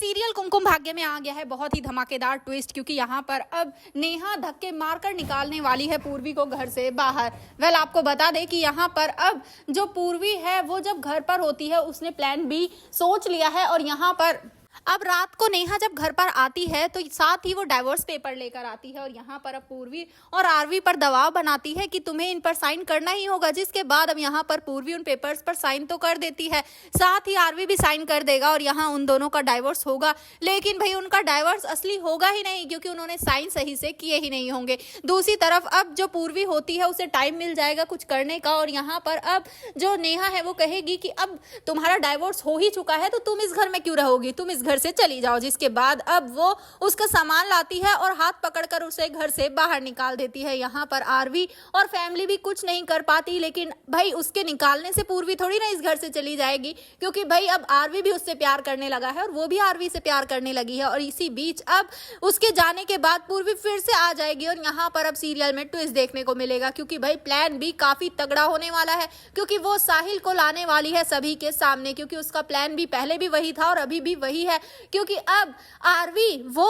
Serial Kumkum Bhagya में आ गया है बहुत ही धमाकेदार ट्विस्ट, क्योंकि यहाँ पर अब नेहा धक्के मारकर निकालने वाली है पूर्वी को घर से बाहर। वेल आपको बता दें कि यहाँ पर अब जो पूर्वी है वो जब घर पर होती है उसने प्लान बी सोच लिया है, और यहाँ पर अब रात को नेहा जब घर पर आती है तो साथ ही वो डाइवोर्स पेपर लेकर आती है, और यहाँ पर अब पूर्वी और आरवी पर दबाव बनाती है कि तुम्हें इन पर साइन करना ही होगा। जिसके बाद अब यहाँ पर पूर्वी उन पेपर्स पर साइन तो कर देती है, साथ ही आरवी भी साइन कर देगा और यहाँ उन दोनों का डाइवोर्स होगा। लेकिन भाई उनका डाइवोर्स असली होगा ही नहीं, क्योंकि उन्होंने साइन सही से किए ही नहीं होंगे। दूसरी तरफ अब जो पूर्वी होती है उसे टाइम मिल जाएगा कुछ करने का, और यहाँ पर अब जो नेहा है वो कहेगी कि अब तुम्हारा डाइवोर्स हो ही चुका है तो तुम इस घर में क्यों रहोगी, तुम इस घर से चली जाओ। जिसके बाद अब वो उसका सामान लाती है और हाथ पकड़कर उसे घर से बाहर निकाल देती है। यहाँ पर आरवी और फैमिली भी कुछ नहीं कर पाती, लेकिन भाई उसके निकालने से पूर्वी थोड़ी ना इस घर से चली जाएगी, क्योंकि भाई अब आरवी भी उससे प्यार करने लगा है और वो भी आरवी से प्यार करने लगी है। और इसी बीच अब उसके जाने के बाद पूर्वी फिर से आ जाएगी, और यहाँ पर अब सीरियल में ट्विस्ट देखने को मिलेगा, क्योंकि भाई प्लान भी काफी तगड़ा होने वाला है, क्योंकि वो साहिल को लाने वाली है सभी के सामने, क्योंकि उसका प्लान भी पहले भी वही था और अभी भी वही है। क्योंकि अब आरवी वो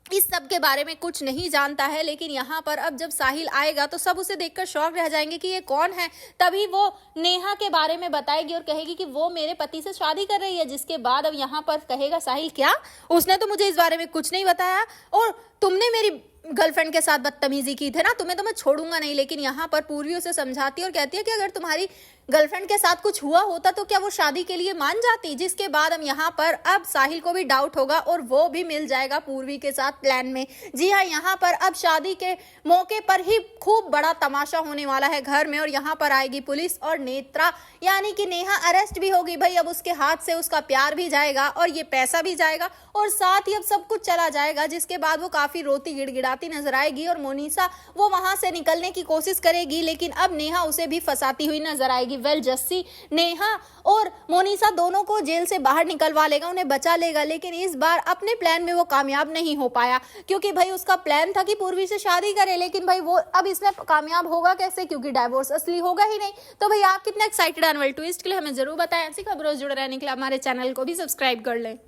इस सब के बारे में कुछ नहीं जानता है, लेकिन यहाँ पर अब जब साहिल आएगा तो सब उसे देखकर शॉक रह जाएंगे कि ये कौन है। तभी वो नेहा के बारे में बताएगी और कहेगी कि वो मेरे पति से शादी कर रही है। जिसके बाद अब यहाँ पर कहेगा साहिल, क्या उसने तो मुझे इस बारे में कुछ नहीं बताया, और तुमने मेरी गर्लफ्रेंड के साथ बदतमीजी की थी ना, तुम्हें तो मैं छोड़ूंगा नहीं। लेकिन यहाँ पर पूर्वी उसे समझाती है और कहती है कि अगर तुम्हारी गर्लफ्रेंड के साथ कुछ हुआ होता तो क्या वो शादी के लिए मान जाती। जिसके बाद हम यहाँ पर अब साहिल को भी डाउट होगा और वो भी मिल जाएगा पूर्वी के साथ प्लान में। जी हाँ, यहाँ पर अब शादी के मौके पर ही खूब बड़ा तमाशा होने वाला है घर में, और यहाँ पर आएगी पुलिस और नेत्रा यानी कि नेहा अरेस्ट भी होगी। भाई अब उसके हाथ से उसका प्यार भी जाएगा और ये पैसा भी जाएगा, और साथ ही अब सब कुछ चला जाएगा। जिसके बाद वो काफी रोती गिड़गिड़ाती नजर आएगी, और मोनिसा वो वहां से निकलने की कोशिश करेगी, लेकिन अब नेहा उसे भी फंसाती हुई नजर आएगी। वेल जस्सी नेहा और मोनिसा दोनों को जेल से बाहर निकलवा लेगा, उन्हें बचा लेगा, लेकिन इस बार अपने प्लान में वो कामयाब नहीं हो पाया, क्योंकि भाई उसका प्लान था कि पूर्वी से शादी करे, लेकिन भाई वो अब इसमें कामयाब होगा कैसे, क्योंकि डाइवोर्स असली होगा ही नहीं। तो भाई आप कितने एक्साइटेड आने वाले ट्विस्ट के लिए हमें जरूर बताएं। ऐसी खबरों से जुड़े रहने के लिए हमारे चैनल को भी सब्सक्राइब कर लें।